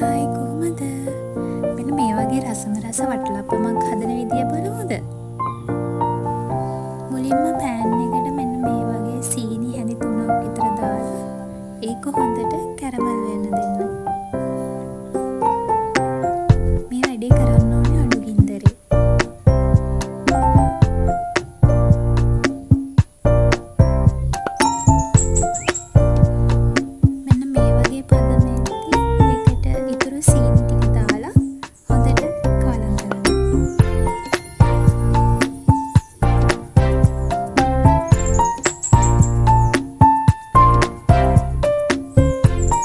Hi කොහමද? මෙන්න මේ වගේ රසම රස වටලප්පමක් හදන විදිය බලමුද? මුලින්ම පෑන් එකට මෙන්න මේ වගේ සීනි හැඳි 3ක් විතර දාලා ඒක හොඳට කැරමල් වෙන්න දෙන්න. මේ වැඩේ කරන්න ඕනේ අඩු ගින්දරේ. මෙන්න මේ වගේ පදමෙන්දී ඒකට ඉතුරු සීනි ටික දාලා හොඳට කාලම් කරන්න.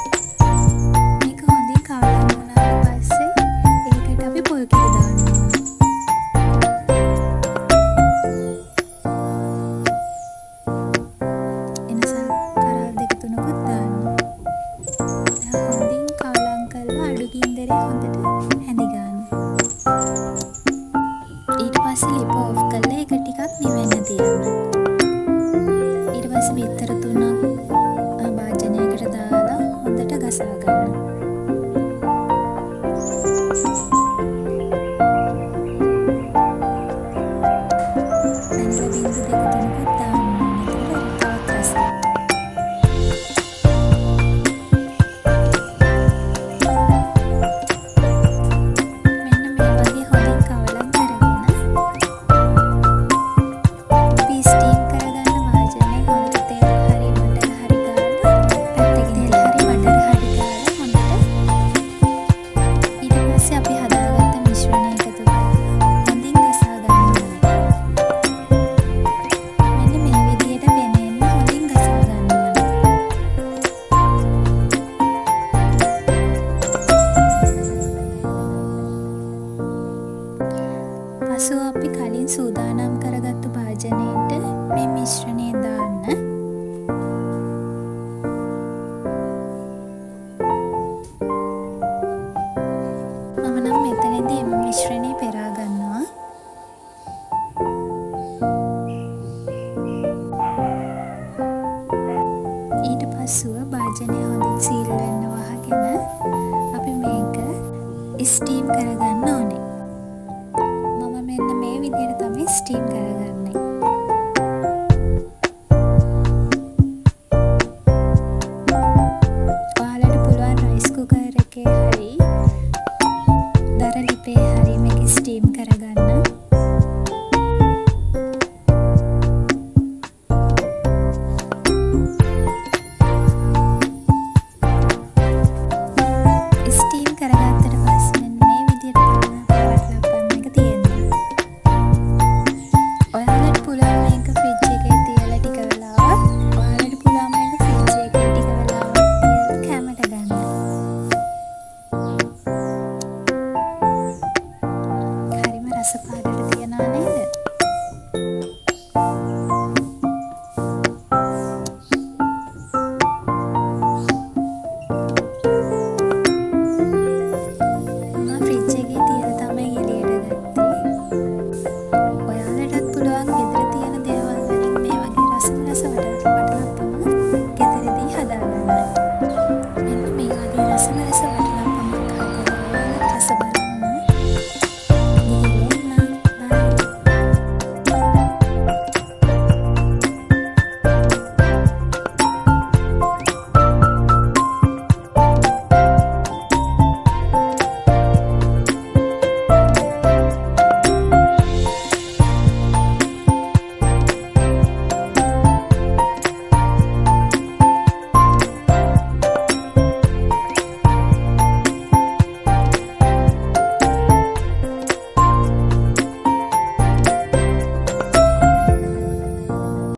මේක හොඳින් කාලම් වුණාට පස්සේ ඒකට අපි පොල් කිරි දාන්න ඕනේ. එනිසා කරල් දෙක තුනකුත් දාන්න. දැන් හොඳින් කාලම් කරලා අඩු ගින්දරේ හොඳට හැඳි ගන්න. ඊට පස්සේ ලිප ඔෆ් කරලා ඒක ටිකක් නිවෙන්න තියන්න. ඊට පස්සේ බිත්තර 3ක් භාජනයකට දාලා හොඳට ගසා ගන්න. පැණිලා බිංදු දෙක තුනකුත් දාන්න ඕනේ. එතකොට තවත් රසයි. මෙන්න මේ වගේ හොඳින් කවලම් කරගෙන අපි ස්ටීම් කරගන්න වාජනයේ හොඳට තෙල් හරි බටර් හරි ගාලා පැත්තකින් තෙල් හරි බටර් හරි ගාලා හොඳට ඊට පස්සේ අපි හදාගත්ත මිශ්‍රණය එකතු කරලා හොඳින් ගසා ගන්න ඕනේ. මෙන්න මේ විදියට පෙනෙන්න හොඳින් ගසා ගන්න ඕනේ. පසුව අපි කලින් සූදානම් කරගත්තු භාජනයට මේ මිශ්‍රණය දාන්න. මම නම් මෙතනදී එම මිශ්‍රණය පෙරා ගන්නවා. ඊට පසුව භාජනය හොඳින් සීල් වෙන්න වහගෙන අපි මේක ස්ටීම් කරගන්න ඕනේ. මම මෙන්න මේ විදිහට තමයි ස්ටීම් කරගන්නේ.